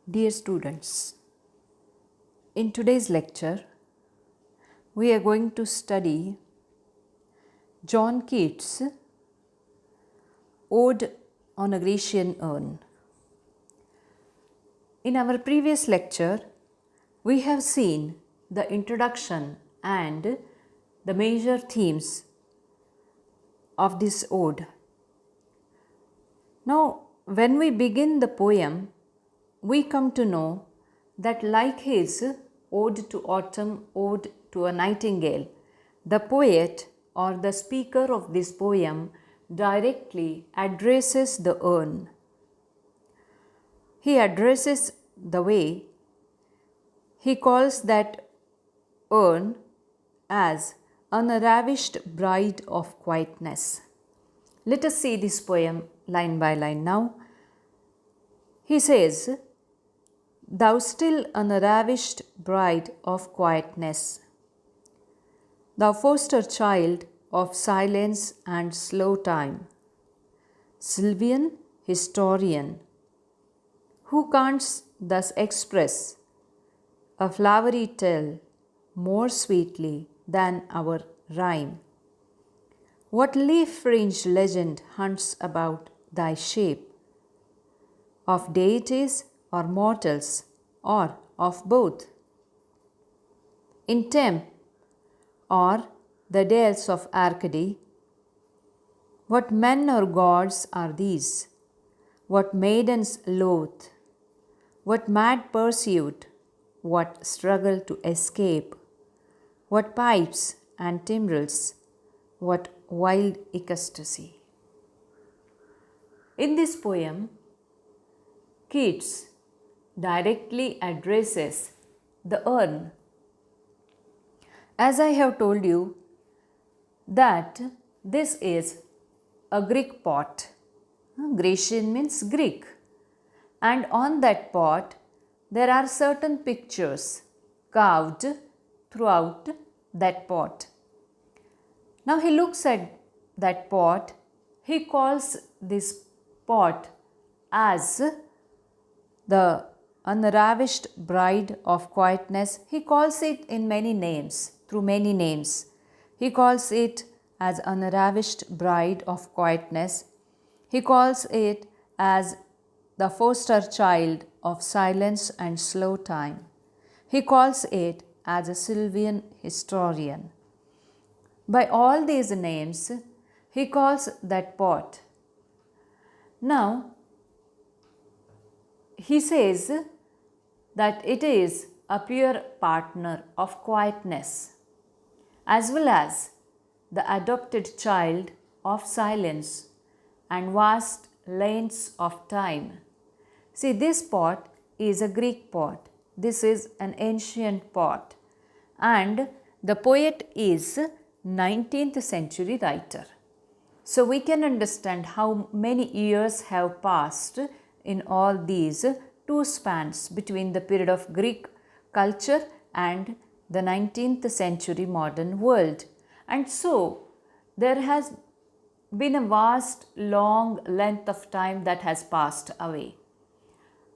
Dear students, in today's lecture, we are going to study John Keats' Ode on a Grecian Urn. In our previous lecture, we have seen the introduction and the major themes of this ode. Now, when we begin the poem, we come to know that like his Ode to Autumn, Ode to a Nightingale, the poet or the speaker of this poem directly addresses the urn. He addresses the way he calls that urn as an ravished bride of quietness. Let us see this poem line by line now. He says, "Thou still unravished bride of quietness, thou foster child of silence and slow time, Sylvian historian, who canst thus express a flowery tale more sweetly than our rhyme. What leaf-fringed legend hunts about thy shape, of deities or mortals, or of both? In Tempe or the dales of Arcady, what men or gods are these? What maidens loath? What mad pursuit? What struggle to escape? What pipes and timbrels? What wild ecstasy?" In this poem, Keats directly addresses the urn. As I have told you that this is a Greek pot. Grecian means Greek. And on that pot, there are certain pictures carved throughout that pot. Now he looks at that pot. He calls this pot as the unravished bride of quietness. He calls it in many names, through many names. He calls it as unravished bride of quietness. He calls it as the foster child of silence and slow time. He calls it as a Sylvian historian. By all these names, he calls that pot. Now, he says that it is a pure partner of quietness, as well as the adopted child of silence and vast lengths of time. See, this pot is a Greek pot. This is an ancient pot. And the poet is 19th century writer. So we can understand how many years have passed in all these two spans between the period of Greek culture and the 19th century modern world. And so there has been a vast long length of time that has passed away.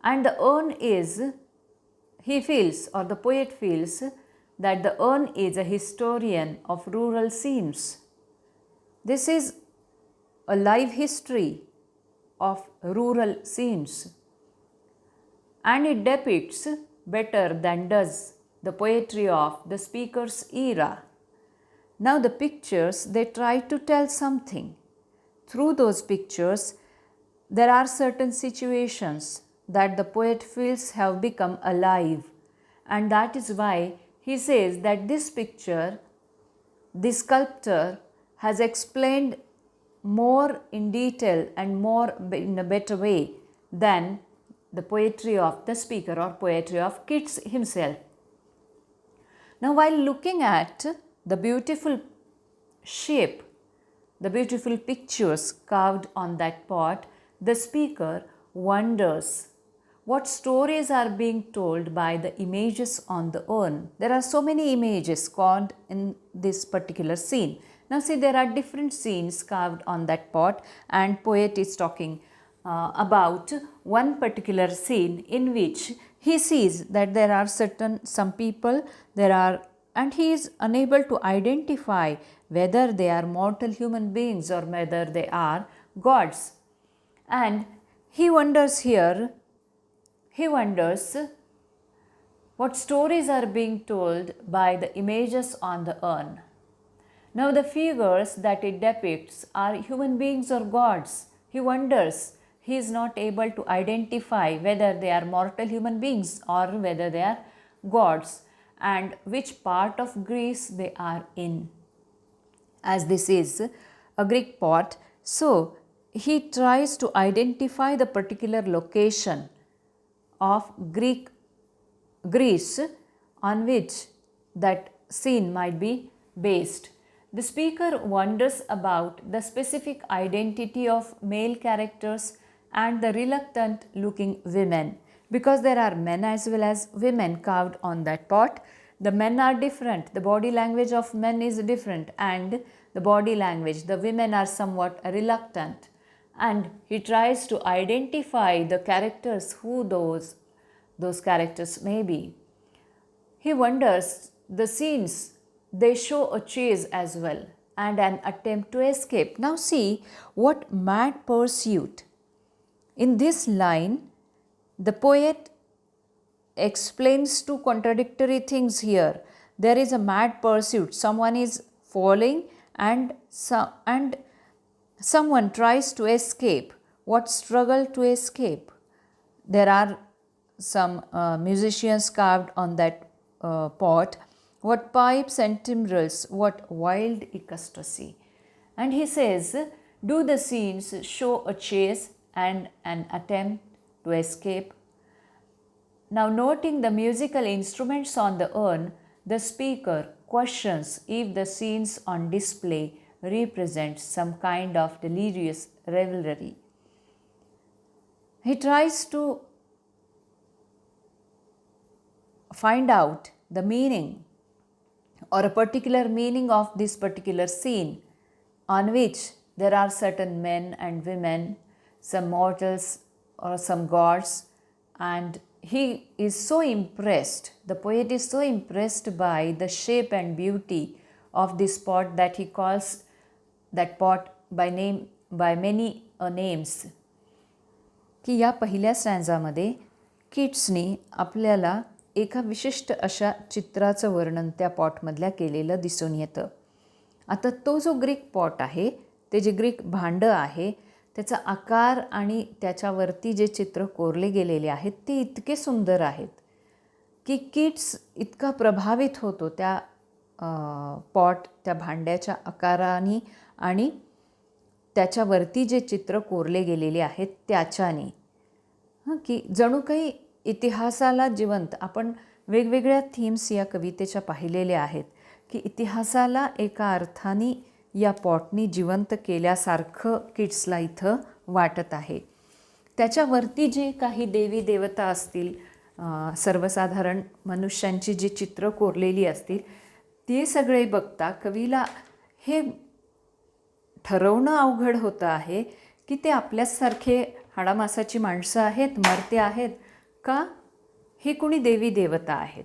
And the urn is, he feels, or the poet feels, that the urn is a historian of rural scenes. This is a live history of rural scenes, and it depicts better than does the poetry of the speaker's era. Now the pictures, they try to tell something. Through those pictures, there are certain situations that the poet feels have become alive, and that is why he says that this picture, this sculptor has explained more in detail and more in a better way than the poetry of the speaker or poetry of Keats himself. Now, while looking at the beautiful shape, the beautiful pictures carved on that pot, the speaker wonders what stories are being told by the images on the urn. There are so many images carved in this particular scene. Now see, there are different scenes carved on that pot, and poet is talking about one particular scene in which he sees that there are some people there are, and he is unable to identify whether they are mortal human beings or whether they are gods. And he wonders here, he wonders what stories are being told by the images on the urn. Now, the figures that it depicts are human beings or gods. He wonders, he is not able to identify whether they are mortal human beings or whether they are gods, and which part of Greece they are in. As this is a Greek pot, so he tries to identify the particular location of Greece on which that scene might be based. The speaker wonders about the specific identity of male characters and the reluctant looking women, because there are men as well as women carved on that pot. The men are different, the body language of men is different, and the body language, the women are somewhat reluctant, and he tries to identify the characters, who those characters may be. He wonders the scenes, they show a chase as well and an attempt to escape. Now see what mad pursuit. In this line, the poet explains two contradictory things here. There is a mad pursuit, someone is falling and someone tries to escape. What struggle to escape? There are some musicians carved on that pot. What pipes and timbrels, what wild ecstasy. And he says, do the scenes show a chase and an attempt to escape? Now, noting the musical instruments on the urn, the speaker questions if the scenes on display represent some kind of delirious revelry. He tries to find out the meaning or a particular meaning of this particular scene on which there are certain men and women, some mortals or some gods, and he is so impressed, the poet is so impressed by the shape and beauty of this pot that he calls that pot by many names. की या पहिल्या स्टँझामध्ये किट्सनी आपल्याला एका विशिष्ट अशा चित्राचं वर्णन त्या पॉटमधल्या केलेलं दिसून येतं. आता तो जो ग्रीक पॉट आहे, ते जे ग्रीक भांडं आहे, त्याचा आकार आणि त्याच्यावरती जे चित्र कोरले गेलेले आहेत ते इतके सुंदर आहेत की किट्स इतका प्रभावित होतो त्या पॉट, त्या भांड्याच्या आकाराने आणि त्याच्यावरती जे चित्र कोरले गेलेले आहेत त्याच्याने, की जणू काही इतिहासाला जिवंत, आपण वेगवेगळ्या थीम्स या कवितेच्या पाहिलेल्या आहेत की इतिहासाला एका अर्थाने या पॉटनी जिवंत केल्यासारखं किट्सला इथं वाटत आहे. त्याच्यावरती जे काही देवी देवता असतील, सर्वसाधारण मनुष्यांची जी चित्र कोरलेली असतील, ते सगळे बघता कवीला हे ठरवणं अवघड होतं आहे की ते आपल्यासारखे हाडामासाची माणसं आहेत, मर्ते आहेत का हे कुणी देवी देवता आहेत.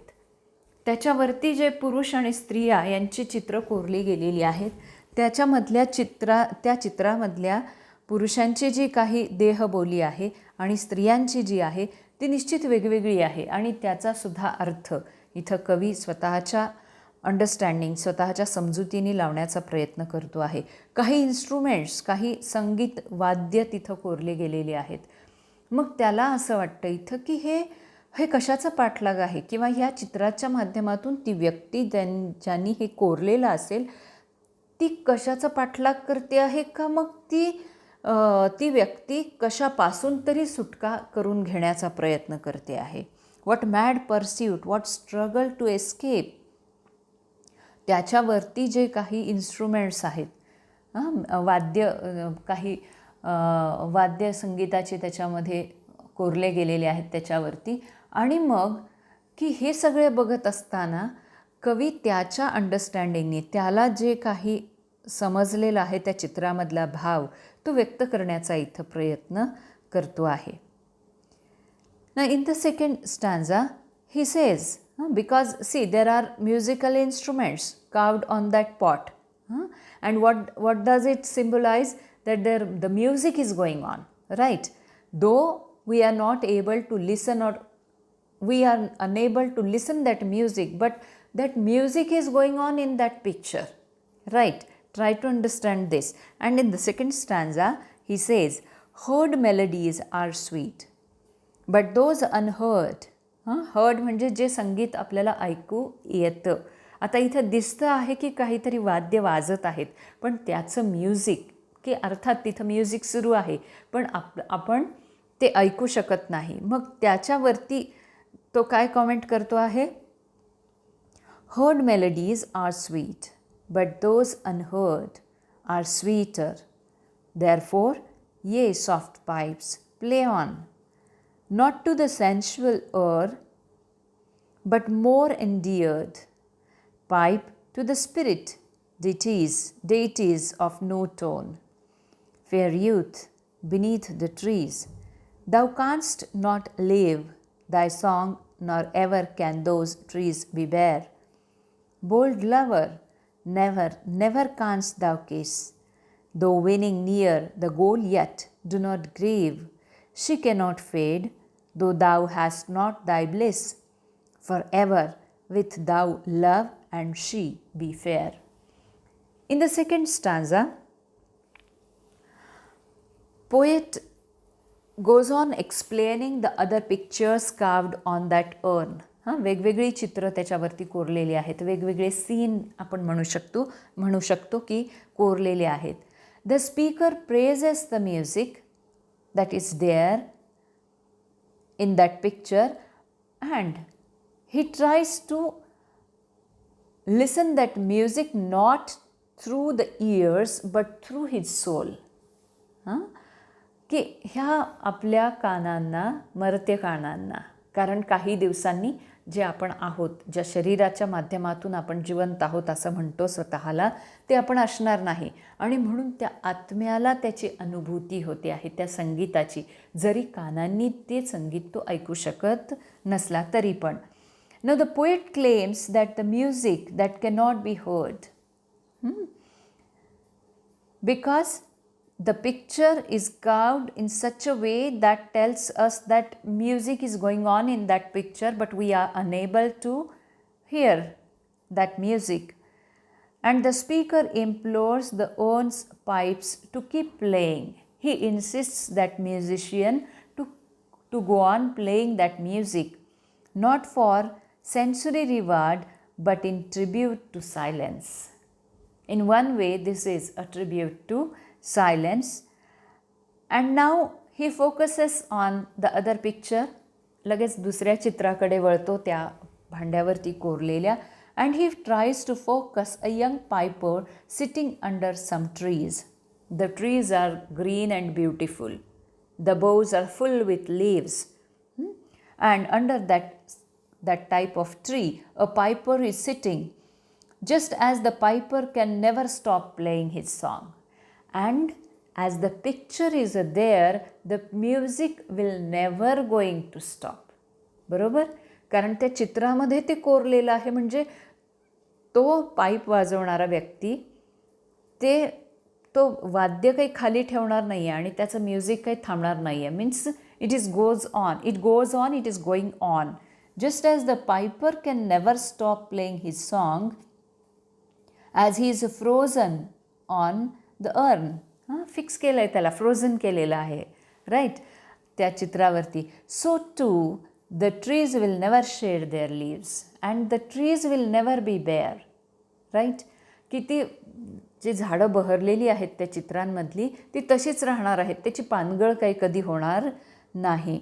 त्याच्यावरती जे पुरुष आणि स्त्रिया यांची चित्र कोरली गेलेली आहेत, त्याच्यामधल्या त्या चित्रामधल्या पुरुषांची जी काही देहबोली आहे आणि स्त्रियांची जी आहे ती निश्चित वेगवेगळी आहे, आणि त्याचासुद्धा अर्थ इथं कवी स्वतःच्या अंडरस्टँडिंग, स्वतःच्या समजुतीने लावण्याचा प्रयत्न करतो आहे. काही इन्स्ट्रुमेंट्स, काही संगीत वाद्य तिथं कोरले गेलेले आहेत. मग त्याला असं वाटतं इथं की हे कशाचा पाठलाग आहे, किंवा ह्या चित्राच्या माध्यमातून ती व्यक्ती ज्यांनी हे कोरलेलं असेल ती कशाचा पाठलाग करते आहे, का मग ती व्यक्ती कशापासून तरी सुटका करून घेण्याचा प्रयत्न करते आहे. What mad pursuit, what struggle to escape. त्याच्यावरती जे काही इन्स्ट्रुमेंट्स आहेत, काही वाद्य संगीताचे त्याच्यामध्ये कोरले गेलेले आहेत त्याच्यावरती, आणि मग की हे सगळे बघत असताना कवी त्याच्या अंडरस्टँडिंगने त्याला जे काही समजलेलं आहे त्या चित्रामधला भाव तो व्यक्त करण्याचा इथं प्रयत्न करतो आहे. Now in the second stanza he says, because see there are musical instruments carved on that pot, and what does it symbolize? That the music is going on, right? Though we are not able to listen, or we are unable to listen that music, but that music is going on in that picture, right? Try to understand this. And in the second stanza he says, heard melodies are sweet but those unheard. Heard म्हणजे जे संगीत आपल्याला ऐकू येतं. आता इथं दिसतं आहे की काहीतरी वाद्य वाजत आहेत, पण त्याचं म्युझिक, की अर्थात तिथं म्युझिक सुरू आहे पण आपण ते ऐकू शकत नाही. मग त्याच्यावरती तो काय कॉमेंट करतो आहे? Heard melodies are sweet but those unheard are sweeter. Therefore ye soft pipes play on, not to the sensual ear, but more endeared. Pipe to the spirit, deities of no tone. Fair youth, beneath the trees, thou canst not live thy song, nor ever can those trees be bare. Bold lover, never, never canst thou kiss, though winning near the goal yet do not grieve. She cannot fade, though thou hast not thy bliss, forever with thou love and she be fair. In the second stanza, poet goes on explaining the other pictures carved on that urn. वेगवेगळी चित्र त्याच्यावरती कोरलेली आहेत, वेगवेगळे scene आपण म्हणू शकतो की कोरलेले आहेत. The speaker praises the music that is there in that picture, and he tries to listen that music not through the ears but through his soul. की ह्या आपल्या कानांना, मरत्या कानांना, कारण काही दिवसांनी जे आपण आहोत, ज्या शरीराच्या माध्यमातून आपण जिवंत आहोत असं म्हणतो स्वतःला, ते आपण असणार नाही. आणि म्हणून त्या आत्म्याला त्याची अनुभूती होते आहे त्या संगीताची, जरी कानांनी ते संगीत तो ऐकू शकत नसला तरी पण. Now the poet claims that the music that cannot be heard, because the picture is carved in such a way that tells us that music is going on in that picture, but we are unable to hear that music. And the speaker implores the urn's pipes to keep playing. He insists that musician to go on playing that music, not for sensory reward, but in tribute to silence. In one way, this is a tribute to silence. And now he focuses on the other picture. लगेच दुसऱ्या चित्राकडे वळतो त्या भांड्यावरती कोरलेल्या. And he tries to focus a young piper sitting under some trees. The trees are green and beautiful. The boughs are full with leaves. And under that type of tree, a piper is sitting, just as the piper can never stop playing his song. And as the picture is there, the music will never going to stop. बरोबर? कारण त्या चित्रामध्ये ते कोरलेलं आहे, म्हणजे तो pipe वाजवणारा व्यक्ती तो वाद्य काही खाली ठेवणार नाही आहे आणि त्याचं म्युझिक काही थांबणार नाही आहे. Means it goes on, it is going on. Just as the piper can never stop playing his song, as he is frozen on the urn. Fix केलं आहे त्याला, फ्रोझन केलेलं आहे, राईट, त्या चित्रावरती. So to the trees will never shed their leaves and the trees will never be bare. Right, की ती जी झाडं बहरलेली आहेत त्या चित्रांमधली ती तशीच राहणार आहेत, त्याची पानगळ काही कधी होणार नाही.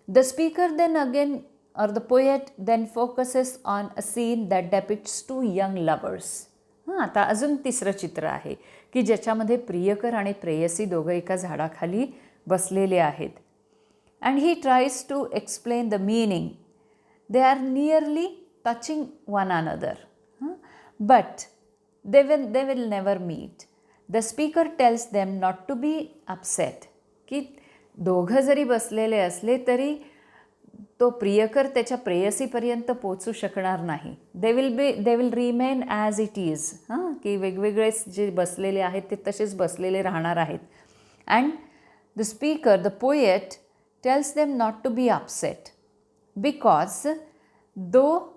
The speaker then again or the poet then focuses on a scene that depicts two young lovers. आता अजून तिसरं चित्र आहे की ज्याच्यामध्ये प्रियकर आणि प्रेयसी दोघं एका झाडाखाली बसलेले आहेत. And he tries to explain the meaning. They are nearly touching one another, but they will never meet. The speaker tells them not to be upset, की दोघं जरी बसलेले असले तरी तो प्रियकर त्याच्या प्रेयसीपर्यंत पोचू शकणार नाही. They will remain as it is. की वेगवेगळेच जे बसलेले आहेत ते तसेच बसलेले राहणार आहेत. And the speaker, the poet, tells them not to be upset because though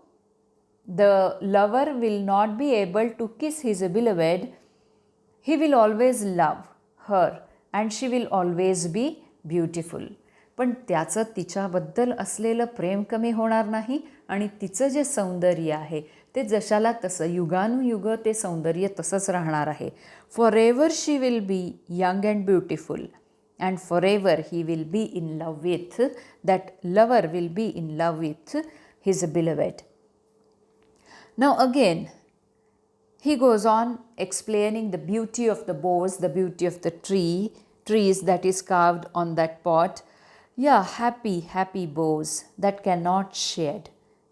the lover will not be able to kiss his beloved, he will always love her and she will always be beautiful. पण त्याचं तिच्याबद्दल असलेलं प्रेम कमी होणार नाही आणि तिचं जे सौंदर्य आहे ते जशाला तसं युगानुयुग ते सौंदर्य तसंच राहणार आहे. For ever she will be young and beautiful and for ever he will be in love with, that lover will be in love with his beloved. Now again, he goes on explaining the beauty of the boughs, the beauty of the trees that is carved on that pot. Yeah, happy, happy boughs that cannot shed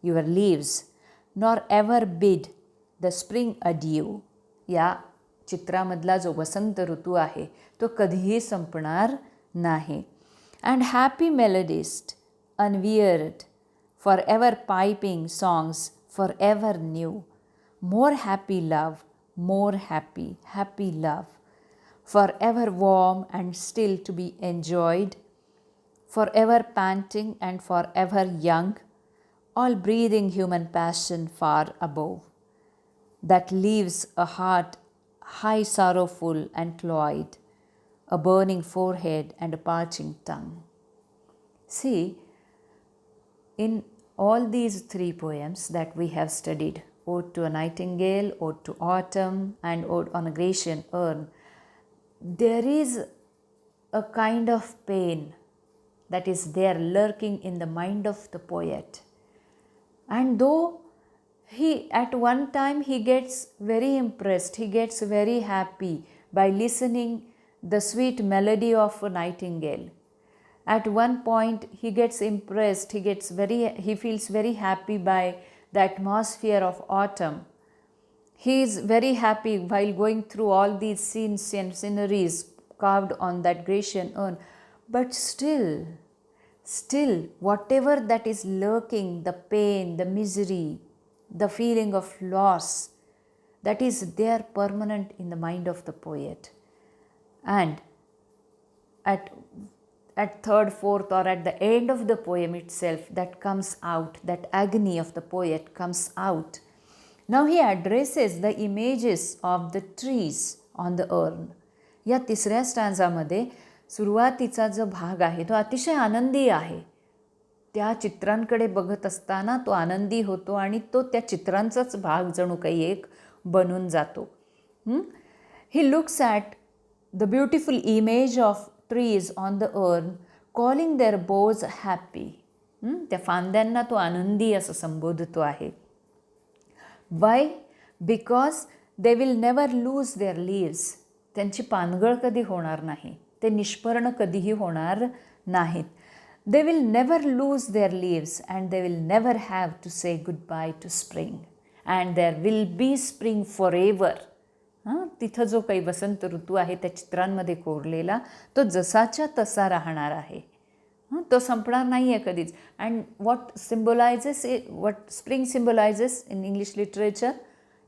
your leaves, nor ever bid the spring adieu. या चित्रामधला जो वसंत ऋतू आहे तो कधीही संपणार नाही. And happy melodist, unwearied, forever piping songs forever new, more happy love, more happy, happy love, forever warm and still to be enjoyed, forever panting and forever young, all breathing human passion far above, that leaves a heart high sorrowful and cloyed, a burning forehead and a parching tongue. See, in all these three poems that we have studied, Ode to a Nightingale, Ode to Autumn, and Ode on a Grecian Urn, there is a kind of pain that is there lurking in the mind of the poet. And though he at one time he gets very impressed, he gets very happy by listening the sweet melody of a nightingale. At one point he gets impressed, he feels very happy by the atmosphere of autumn. He is very happy while going through all these scenes and sceneries carved on that Grecian urn. But still whatever that is lurking, the pain, the misery, the feeling of loss, that is there permanent in the mind of the poet. And at third, fourth, or at the end of the poem itself, that comes out, that agony of the poet comes out. Now he addresses the images of the trees on the urn. या तिसऱ्या स्टॅन्झामध्ये सुरुवातीचा जो भाग आहे तो अतिशय आनंदी आहे. त्या चित्रांकडे बघत असताना तो आनंदी होतो आणि तो त्या चित्रांचाच भाग जणू काही एक बनून जातो. He looks at the beautiful image of trees on the urn, calling their boughs happy. त्या फांद्यांना तो आनंदी असं संबोधतो आहे. Why? Because they will never lose their leaves. त्यांची पानगळ कधी होणार नाही, ते निष्पर्ण कधीही होणार नाहीत. They will never lose their leaves and they will never have to say goodbye to spring. And there will be spring forever. तिथं जो काही वसंत ऋतू आहे त्या चित्रांमध्ये कोरलेला तो जसाच्या तसा राहणार आहे. तो संपणार नाही आहे कधीच. And what spring symbolises in English literature,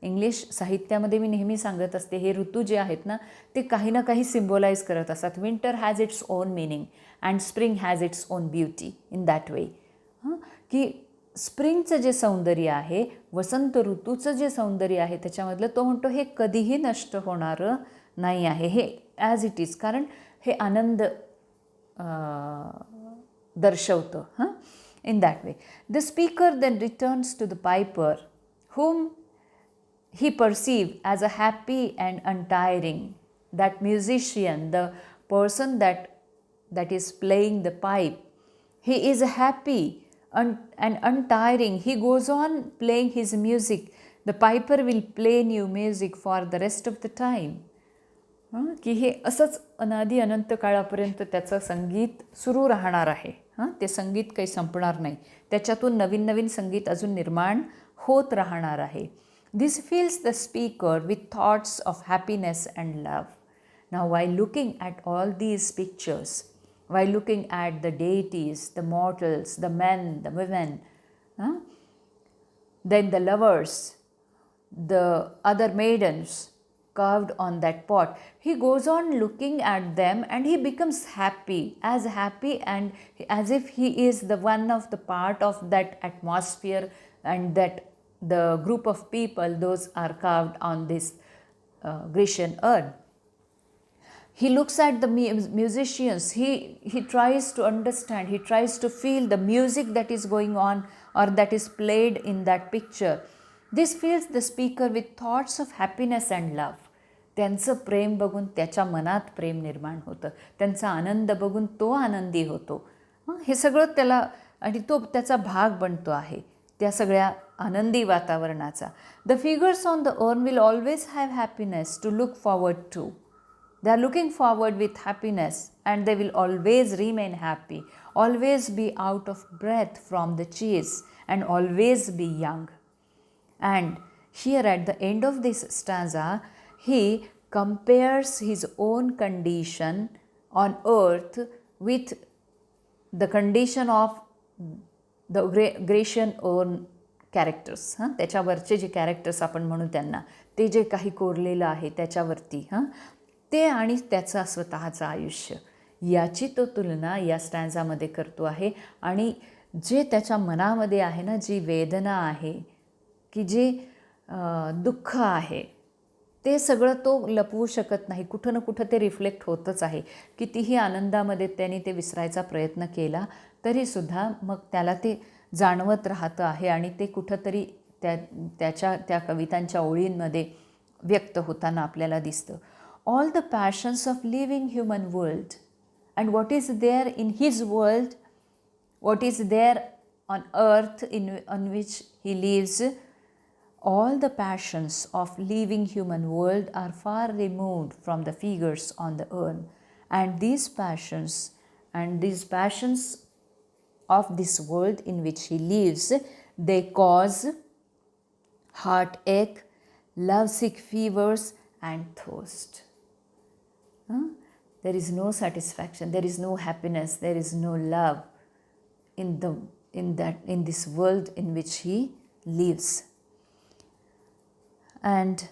English साहित्यामध्ये मी नेहमी सांगत असते हे ऋतू जे आहेत ना ते काही ना काही सिम्बोलाइज करत असतात. Winter has its own meaning and spring has its own beauty in that वे. की स्प्रिंगचं जे सौंदर्य आहे, वसंत ऋतूचं जे सौंदर्य आहे त्याच्यामधलं तो म्हणतो हे कधीही नष्ट होणारं नाही आहे, हे ॲज इट इज, कारण हे आनंद दर्शवतं. In that way the speaker then returns to the piper whom he perceived as a happy and untiring, that musician, the person that is playing the pipe, he is happy and untiring. He goes on playing his music. The piper will play new music for the rest of the time. की हे असंच अनादी अनंत काळापर्यंत त्याचं संगीत सुरू राहणार आहे. ते संगीत काही संपणार नाही, त्याच्यातून नवीन नवीन संगीत अजून निर्माण होत राहणार आहे. This fills the speaker with thoughts of happiness and love. Now while looking at all these pictures, while looking at the deities, the mortals, the men, the women, then the lovers, the other maidens carved on that pot. He goes on looking at them and he becomes happy and as if he is the one of the part of that atmosphere and that the group of people, those are carved on this Grecian urn. He looks at the musicians, he tries to understand, he tries to feel the music that is going on or that is played in that picture. This fills the speaker with thoughts of happiness and love. त्यांचं प्रेम बघून त्याच्या मनात प्रेम निर्माण होतं, त्यांचा आनंद बघून तो आनंदी होतो. हे सगळं त्याला आणि तो त्याचा भाग बनतो आहे त्या सगळ्या आनंदी वातावरणाचा. The figures on the urn will always have happiness to look forward to. They are looking forward with happiness and they will always remain happy, always be out of breath from the chase and always be young. And here at the end of this stanza, he compares his own condition on earth with the condition of the Grecian own characters. त्याच्यावरचे जे characters आपण म्हणू त्यांना, ते जे काही कोरलेलं आहे त्याच्यावरती ते आणि त्याचं स्वतःचं आयुष्य, याची तो तुलना या स्टॅन्झामध्ये करतो आहे. आणि जे त्याच्या मनामध्ये आहे ना, जी वेदना आहे की जे दुःख आहे, ते सगळं तो लपवू शकत नाही, कुठं ना कुठं ते रिफ्लेक्ट होतच आहे. कितीही आनंदामध्ये त्याने ते विसरायचा प्रयत्न केला तरीसुद्धा मग त्याला ते जाणवत राहतं आहे आणि ते कुठंतरी त्या कवितांच्या ओळींमध्ये व्यक्त होताना आपल्याला दिसतं. All the passions of living human world and what is there in his world, what is there on earth on which he lives, all the passions of living human world are far removed from the figures on the urn. And these passions of this world in which he lives, they cause heartache, lovesick fevers and thirst. There is no satisfaction, there is no happiness, there is no love in this world in which he lives. And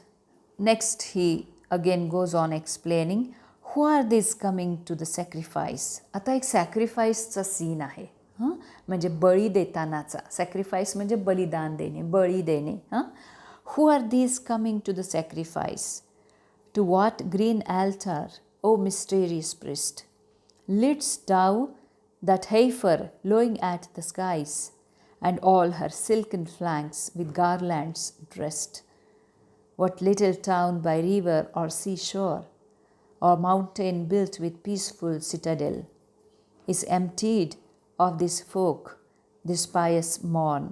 next he again goes on explaining, who are these coming to the sacrifice. आता एक सॅक्रिफाईसचा scene आहे, म्हणजे बळी देतानाचा. Sacrifice म्हणजे बलिदान देणे, बळी देणे. Who are these coming to the sacrifice? To what green altar, O mysterious priest, leadst thou that heifer lowing at the skies, and all her silken flanks with garlands dressed? What little town by river or seashore, or mountain built with peaceful citadel, is emptied of this folk this pious morn?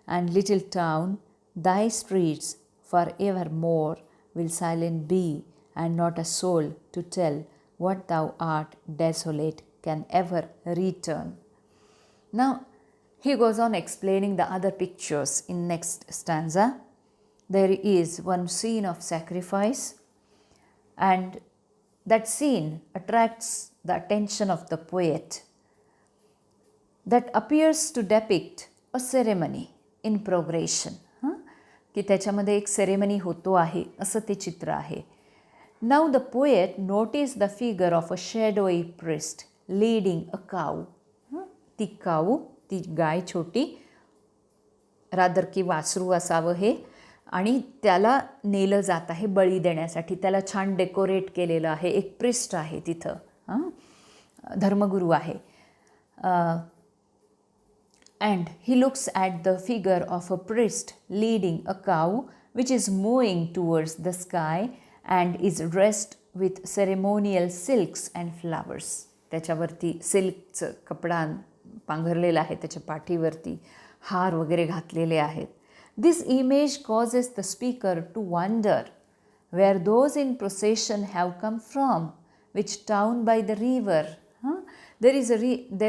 And little town, thy streets for evermore will silent be, and not a soul to tell what thou art desolate can ever return. Now he goes on explaining the other pictures in next stanza. There is one scene of sacrifice, and that scene attracts the attention of the poet, that appears to depict a ceremony in progression. की त्याच्यामध्ये एक ceremony होतो आहे असं ते चित्र आहे. Now the poet notice the figure of a shadowy priest leading a cow. ती काऊ, ती गाय छोटी, रादर की वासरू असावं हे, आणि त्याला नेलं जात आहे बळी देण्यासाठी. त्याला छान डेकोरेट केलेलं आहे. एक प्रिस्ट आहे तिथं, धर्मगुरू आहे. And he looks at the figure of a priest leading a cow which is moving towards the sky and is dressed with ceremonial silks and flowers. त्याच्यावरती सिल्कचं कपडा पांघरलेला आहे, त्याच्या पाठीवरती हार वगैरे घातलेले आहेत. This image causes the speaker to wonder where those in procession have come from, which town by the river. There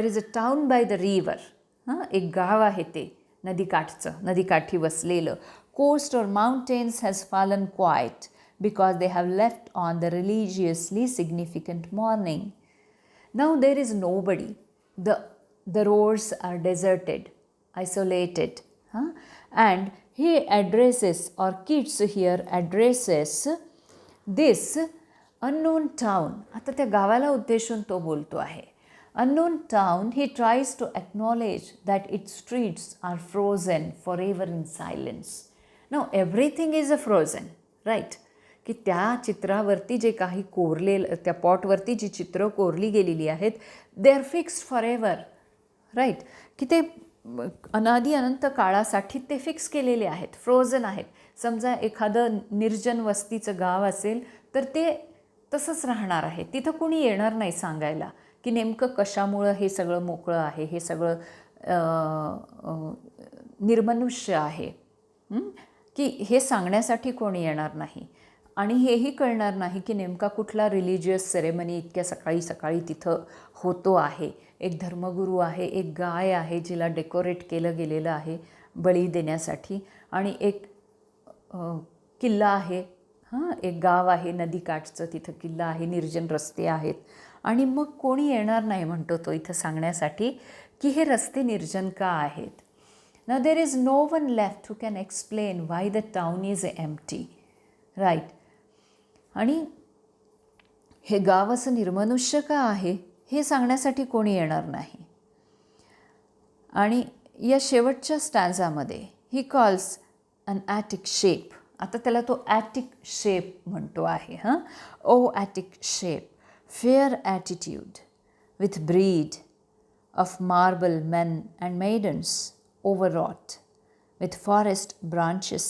is a town by the river. एक गाव आहे ते नदीकाठचं, नदीकाठी वसलेलं. Coast or mountains has fallen quiet because they have left on the religiously significant mourning. Now there is nobody. The roads are deserted, isolated. And he addresses, or Keats here addresses, this unknown town. आता त्या गावाला उद्देशून तो बोलतो आहे. Unknown town, he tries to acknowledge that its streets are frozen forever in silence. Now everything is a frozen, right? की त्या चित्रावरती जे काही कोरलेलं, त्या पॉटवरती जी चित्रं कोरली गेलेली आहेत, they are fixed for ever, right? की ते अनादी अनंत काळासाठी ते फिक्स केलेले आहेत, फ्रोझन आहेत. समजा एखादं निर्जन वस्तीचं गाव असेल तर ते तसंच राहणार आहे. तिथं कोणी येणार नाही सांगायला की नेमकं कशामुळं हे सगळं मोकळं आहे, हे सगळं निर्मनुष्य आहे, की हे सांगण्यासाठी कोणी येणार नाही. आणि हेही कळणार नाही की नेमका कुठला रिलिजियस सेरेमनी इतक्या सकाळी सकाळी तिथं होतो आहे. एक धर्मगुरू आहे, एक गाय आहे जिला डेकोरेट केलं गेलेलं आहे बळी देण्यासाठी, आणि एक किल्ला आहे, एक गाव आहे नदीकाठचं, तिथं किल्ला आहे, निर्जन रस्ते आहेत. आणि मग कोणी येणार नाही म्हणतो तो इथं सांगण्यासाठी की हे रस्ते निर्जन का आहेत. Now there is no one left who can explain why the town is empty, right? आणि हे गाव असं निर्मनुष्य का आहे हे सांगण्यासाठी कोणी येणार नाही. आणि या शेवटच्या स्टॅन्झामध्ये he calls an Attic shape. आता त्याला तो ॲटिक शेप म्हणतो आहे. O Attic shape, fair attitude with brede of marble men and maidens overwrought with forest branches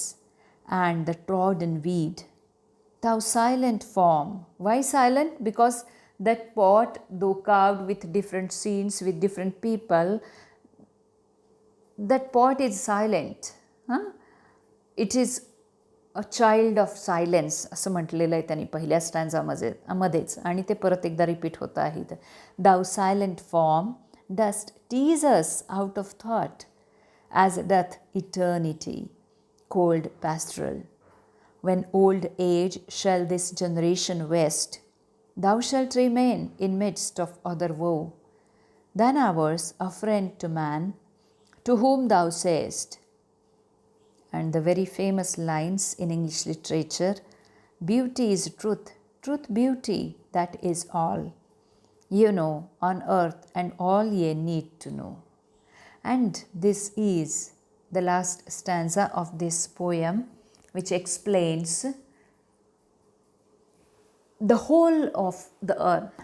and the trodden weed. Thou silent form. Why silent? Because that pot, though carved with different scenes, with different people, that pot is silent. It is a child of silence असं म्हटलेलं आहे त्यांनी पहिल्या स्टॅन्झामध्येच, आणि ते परत एकदा repeat होतं आहे. Thou silent form dost tease us out of thought, as doth eternity, cold pastoral. When old age shall this generation waste, thou shalt remain in midst of other woe, than ours a friend to man, to whom thou sayest. And the very famous lines in English literature, beauty is truth, truth beauty, that is all. You know on earth and all ye need to know. And this is the last stanza of this poem, which explains the whole of the earth.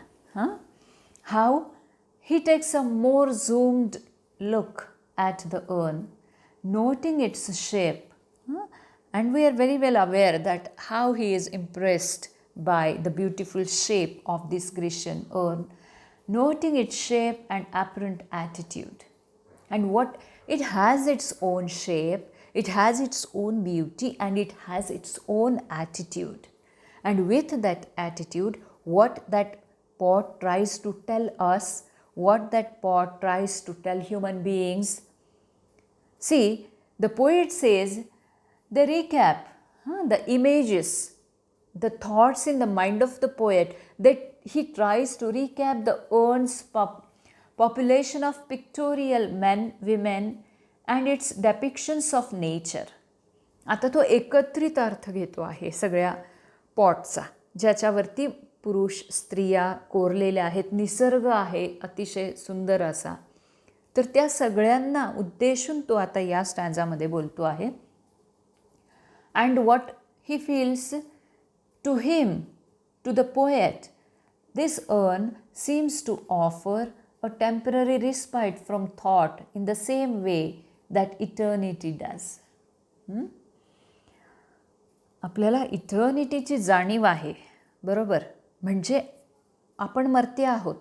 How he takes a more zoomed look at the urn, noting its shape. And we are very well aware that how he is impressed by the beautiful shape of this Grecian urn, noting its shape and apparent attitude. And what it has its own shape, it has its own beauty, and it has its own attitude. And with that attitude, what that pot tries to tell us, what that pot tries to tell human beings. See, the poet says, the recap, the images, the thoughts in the mind of the poet, that he tries to recap the urn's population of pictorial men, women, and its depictions of nature. आता तो एकत्रित अर्थ घेतो आहे सगळ्या पॉटचा, ज्याच्यावरती पुरुष स्त्रिया कोरलेल्या आहेत, निसर्ग आहे अतिशय सुंदर असा. तर त्या सगळ्यांना उद्देशून तो आता या स्टॅन्झामध्ये बोलतो आहे. And what he feels to him, to the poet, this urn seems to offer a temporary respite from thought in the same way that eternity does. आपल्याला इटर्निटीची जाणीव आहे, बरोबर? म्हणजे आपण मरते आहोत.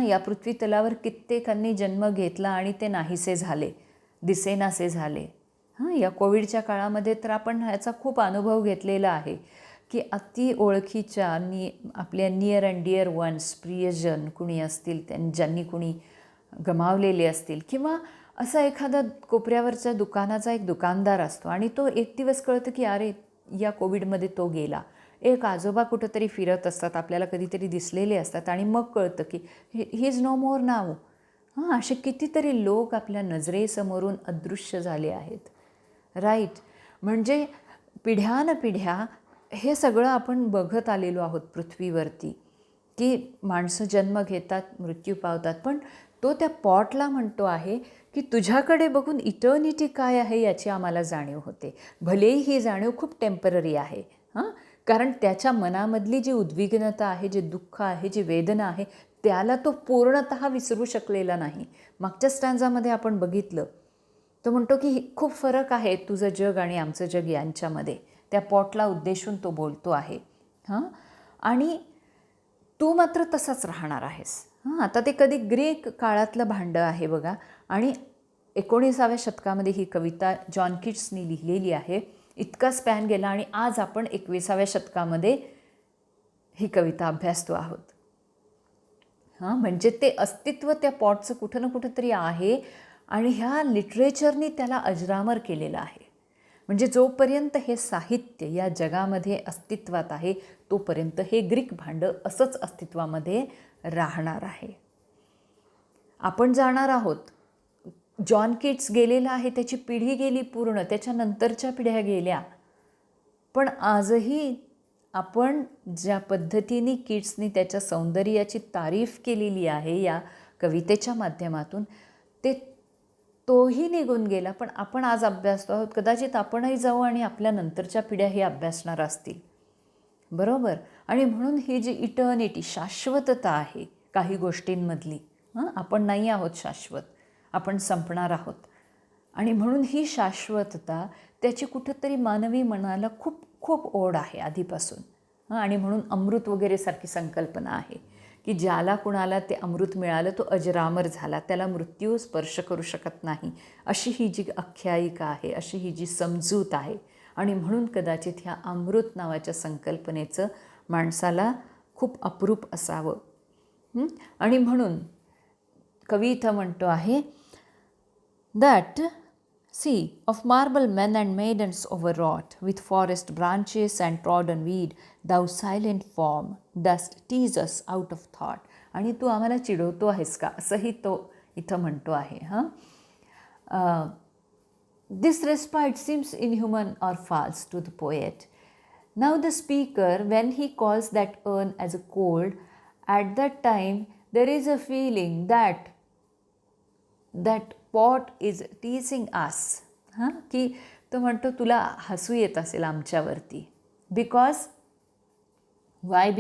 या पृथ्वी तलावर कित्येकांनी जन्म घेतला आणि ते नाहीसे झाले, दिसेनासे झाले. या कोविडच्या काळामध्ये तर आपण ह्याचा खूप अनुभव घेतलेला आहे की अति ओळखीच्या आपल्या नियर अँड डिअर वन्स, प्रियजन कुणी असतील, ज्यांनी कुणी गमावलेले असतील, किंवा असा एखादा कोपऱ्यावरच्या दुकानाचा एक दुकानदार असतो आणि तो एक दिवस कळतं की अरे या कोविडमध्ये तो गेला, एक आजोबा कुठंतरी फिरत असतात, आपल्याला कधीतरी दिसलेले असतात आणि मग कळतं की ही इज नो मोर नाव. हां, असे कितीतरी लोक आपल्या नजरेसमोरून अदृश्य झाले आहेत. राईट. म्हणजे पिढ्यानपिढ्या हे सगळं आपण बघत आलेलो आहोत पृथ्वीवरती, की माणसं जन्म घेतात, मृत्यू पावतात, पण तो त्या पॉटला म्हणतो आहे की तुझ्याकडे बघून इटर्निटी काय आहे याची आम्हाला जाणीव होते. भलेही ही जाणीव खूप टेम्पररी आहे. हां, कारण त्याच्या मनामधली जी उद्विग्नता आहे, जे दुःख आहे, जी वेदना आहे, त्याला तो पूर्णतः विसरू शकलेला नाही. मागच्या स्टँजामध्ये आपण बघितलं, तो म्हणतो की खूप फरक आहे तुझं जग आणि आमचं जग यांच्यामध्ये. त्या पॉटला उद्देशून तो बोलतो आहे. हां, आणि तू मात्र तसाच राहणार आहेस. हां, आता ते कधी ग्रीक काळातलं भांडं आहे बघा, आणि 19व्या शतकामध्ये ही कविता जॉन किट्सनी लिहिलेली आहे. इतका स्पॅन गेला आणि आज आपण 21व्या शतकामध्ये ही कविता अभ्यासतो आहोत. हां, म्हणजे ते अस्तित्व त्या पॉटचं कुठं ना कुठं तरी आहे आणि ह्या लिटरेचरनी त्याला अजरामर केलेलं आहे. म्हणजे जोपर्यंत हे साहित्य या जगामध्ये अस्तित्वात आहे तोपर्यंत हे ग्रीक भांडं असंच अस्तित्वामध्ये राहणार आहे. आपण जाणार आहोत. जॉन किट्स गेलेला आहे, त्याची पिढी गेली पूर्ण, त्याच्यानंतरच्या पिढ्या गेल्या, पण आजही आपण ज्या पद्धतीने किट्सनी त्याच्या सौंदर्याची तारीफ केलेली आहे या कवितेच्या माध्यमातून, ते तोही निघून गेला, पण आपण आज अभ्यासतो आहोत. कदाचित आपणही जाऊ आणि आपल्या नंतरच्या पिढ्या हे अभ्यासणार असतील. बरोबर. आणि म्हणून ही जी इटर्निटी, शाश्वतता आहे काही गोष्टींमधली, आपण नाही आहोत शाश्वत, आपण संपणार आहोत. आणि म्हणून ही शाश्वतता, त्याची कुठंतरी मानवी मनाला खूप खूप ओढ आहे आधीपासून. आणि म्हणून अमृत वगैरे सारखी संकल्पना आहे की ज्याला कुणाला ते अमृत मिळालं तो अजरामर झाला, त्याला मृत्यू स्पर्श करू शकत नाही, अशी ही जी आख्यायिका आहे, अशी ही जी समजूत आहे. आणि म्हणून कदाचित ह्या अमृत नावाच्या संकल्पनेचं माणसाला खूप अप्रूप असावं. आणि म्हणून कवी इथं म्हणतो आहे that sea of marble men and maidens overwrought with forest branches and trodden weed, thou silent form dost tease us out of thought. आणि तू आम्हाला चिडवतो आहेस का, असंही तो इथं म्हणतो आहे. This respite seems inhuman or false to the poet. Now the speaker, when he calls that urn as a cold, at that time there is a feeling that pot is teasing us. की तो म्हणतो तुला हसू येत असेल आमच्यावरती. Because why?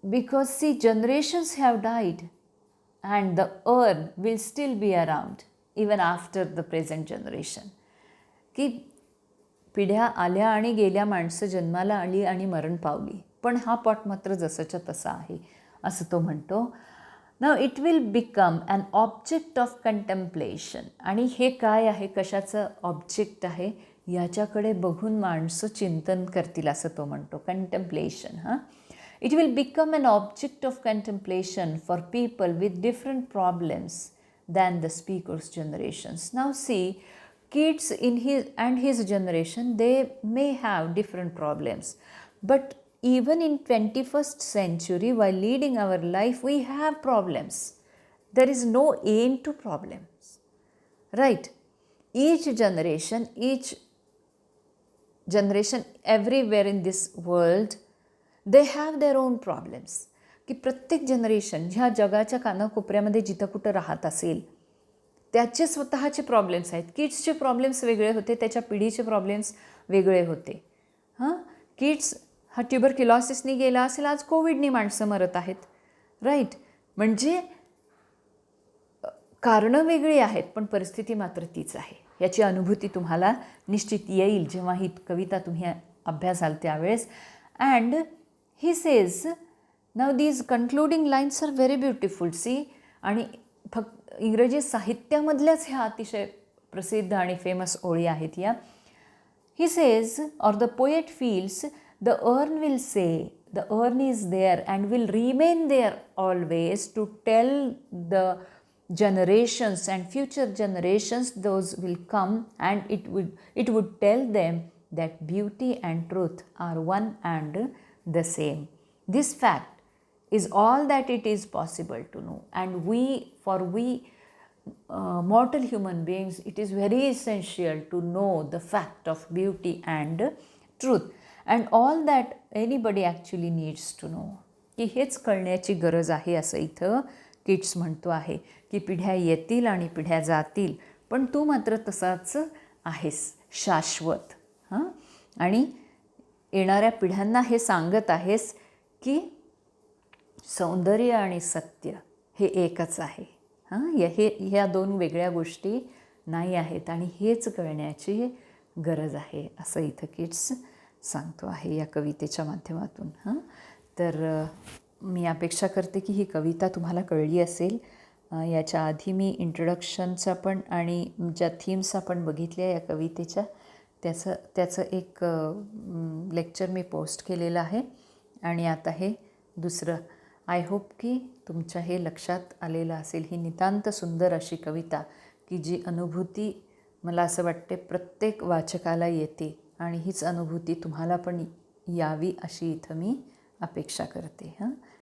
Because see generations have died and the urn will still be around even after the present generation. की पिढ्या आल्या आणि गेल्या, माणसं जन्माला आली आणि मरण पावली, पण हा पॉट मात्र जसंच्या तसा आहे, असं तो म्हणतो. Now it will become an object of contemplation. आणि हे काय आहे, कशाचं ऑब्जेक्ट आहे, याच्याकडे बघून माणसं चिंतन करतील, असं तो म्हणतो. Contemplation. It will become an object of contemplation for people with different problems than the speaker's generations. Now see, kids in his generation, they may have different problems, but even in 21st century, while leading our life, we have problems. There is no end to problems, right? Each generation everywhere in this world, they have their own problems. की प्रत्येक generation ह्या जगाच्या कानाकोपऱ्यामध्ये जिथं कुठं राहत असेल, त्याचे स्वतःचे प्रॉब्लेम्स आहेत. किड्सचे प्रॉब्लेम्स वेगळे होते, त्याच्या पिढीचे प्रॉब्लेम्स वेगळे होते. किड्स हा ट्युबरक्युलॉसिसनी गेला असेल, आज कोविडनी माणसं मरत आहेत. राईट. म्हणजे कारणं वेगळी आहेत, पण परिस्थिती मात्र तीच आहे. याची अनुभूती तुम्हाला निश्चित येईल जेव्हा ही कविता तुम्ही अभ्यासाल त्यावेळेस. And he says, now these concluding lines are very beautiful. See, आणि फक्त इंग्रजी साहित्यामधल्याच ह्या अतिशय प्रसिद्ध आणि फेमस ओळी आहेत या. He says, or the poet feels, the urn will say, the urn is there and will remain there always to tell the generations and future generations, those will come, and it would tell them that beauty and truth are one and the same. This fact is all that it is possible to know, and we mortal human beings, it is very essential to know the fact of beauty and truth, and all that anybody actually needs to know. की हेच कळण्याची गरज आहे असं इथं kits म्हणतो आहे, की पिढ्या येतील आणि पिढ्या जातील, पण तू मात्र तसाच आहेस, शाश्वत. हां, आणि येणाऱ्या पिढ्यांना हे सांगत आहेस की सौंदर्य आणि सत्य हे एकच आहे. हां, ह्या दोन वेगळ्या गोष्टी नाही आहेत, आणि हेच कळण्याची गरज आहे असं इथं किट्स सांगतो आहे या कवितेच्या माध्यमातून. हां, तर मी अपेक्षा करते की ही कविता तुम्हाला कळली असेल. याच्या आधी मी इंट्रोडक्शनचा पण आणि ज्या थीम्स आपण बघितल्या या कवितेच्या त्याचं एक लेक्चर मी पोस्ट केलेलं आहे, आणि आता हे दुसरं. आय होप की तुमच्या हे लक्षात आलेलं असेल. ही नितांत सुंदर अशी कविता की जी अनुभूती मला असं वाटते प्रत्येक वाचकाला येते, आणि हीच अनुभूती तुम्हाला पण यावी अशी इथं मी अपेक्षा करते. हां,